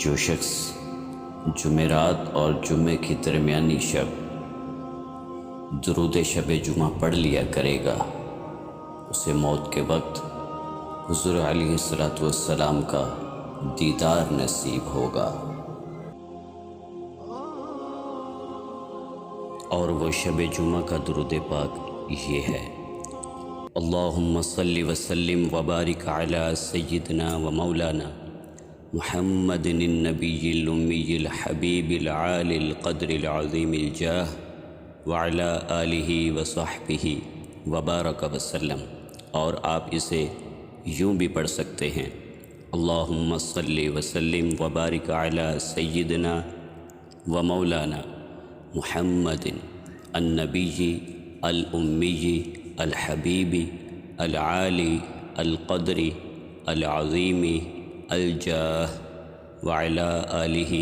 جو شخص جمعرات اور جمعے کی درمیانی شب درود شب جمعہ پڑھ لیا کرے گا، اسے موت کے وقت حضور علیہ السلام کا دیدار نصیب ہوگا، اور وہ شب جمعہ کا درود پاک یہ ہے: اللہم صلی وسلم وبارک علی سیدنا و مولانا محمد النبی الامی الحبیب العالی القدر العظیم الجاہ وعلی آلہ وصحبہ وبارک وسلم۔ اور آپ اسے یوں بھی پڑھ سکتے ہیں: اللہم صلی وسلم وبارک علی سیدنا و مولانا محمد النبی الامی الحبیب العالی القدر العظیم الجاہ وعلی آلہ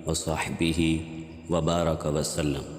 وصحبہ وبارک وسلم۔